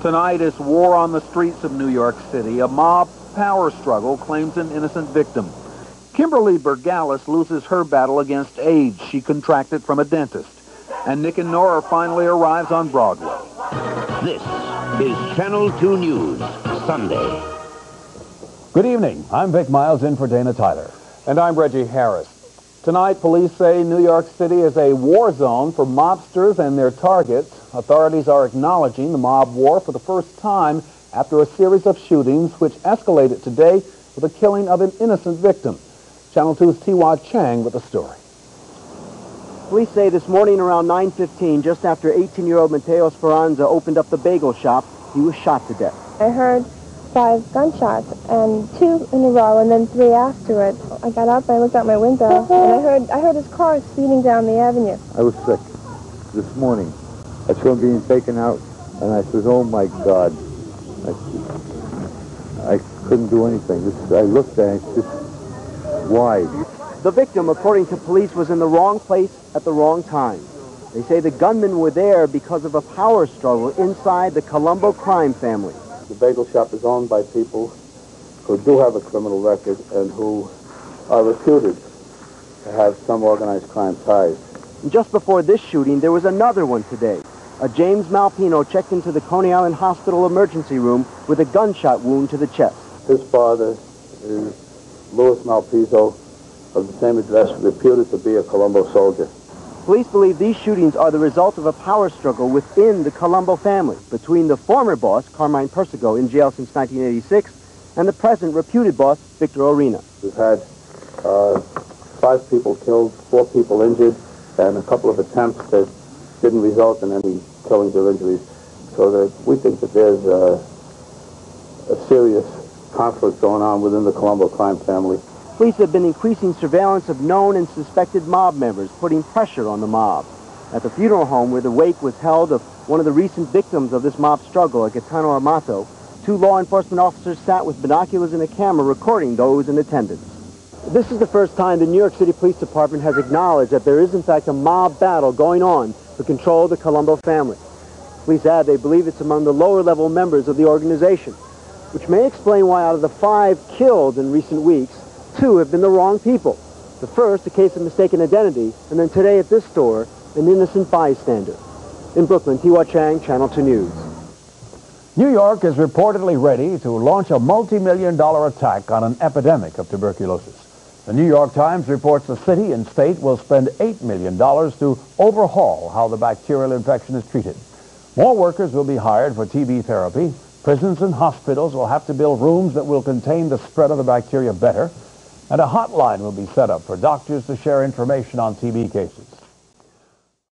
Tonight is war on the streets of New York City. A mob power struggle claims an innocent victim. Kimberly Bergalis loses her battle against AIDS she contracted from a dentist. And Nick and Nora finally arrives on Broadway. This is Channel 2 News, Sunday. Good evening. I'm Vic Miles in for Dana Tyler. And I'm Reggie Harris. Tonight, police say New York City is a war zone for mobsters and their targets. Authorities are acknowledging the mob war for the first time after a series of shootings which escalated today with the killing of an innocent victim. Channel 2's Ti-Hua with the story. Police say this morning around 9:15, just after 18-year-old Mateo Speranza opened up the bagel shop, he was shot to death. I heard 5 gunshots, and 2 in a row, and then 3 afterwards. I got up, I looked out my window, and I heard his car speeding down the avenue. I was sick this morning. I saw him being taken out, and I said, oh my God. I couldn't do anything. I looked at it, just, why? The victim, according to police, was in the wrong place at the wrong time. They say the gunmen were there because of a power struggle inside the Colombo crime family. The bagel shop is owned by people who do have a criminal record and who are reputed to have some organized crime ties. And just before this shooting, there was another one today. A James Malpino checked into the Coney Island Hospital emergency room with a gunshot wound to the chest. His father is Louis Malpino, of the same address, reputed to be a Colombo soldier. Police believe these shootings are the result of a power struggle within the Colombo family between the former boss, Carmine Persico, in jail since 1986, and the present reputed boss, Victor Orena. We've had 5 people killed, 4 people injured, and a couple of attempts that didn't result in any killings or injuries. So that we think that there's a serious conflict going on within the Colombo crime family. Police have been increasing surveillance of known and suspected mob members, putting pressure on the mob. At the funeral home where the wake was held of one of the recent victims of this mob struggle, Gaetano Amato, 2 law enforcement officers sat with binoculars and a camera recording those in attendance. This is the first time the New York City Police Department has acknowledged that there is in fact a mob battle going on to control the Colombo family. Police add they believe it's among the lower-level members of the organization, which may explain why out of the 5 killed in recent weeks, 2 have been the wrong people. The first, a case of mistaken identity, and then today at this store, an innocent bystander. In Brooklyn, Ti-Hua Chang, Channel 2 News. New York is reportedly ready to launch a multi-million-dollar attack on an epidemic of tuberculosis. The New York Times reports the city and state will spend $8 million to overhaul how the bacterial infection is treated. More workers will be hired for TB therapy. Prisons and hospitals will have to build rooms that will contain the spread of the bacteria better. And a hotline will be set up for doctors to share information on TB cases.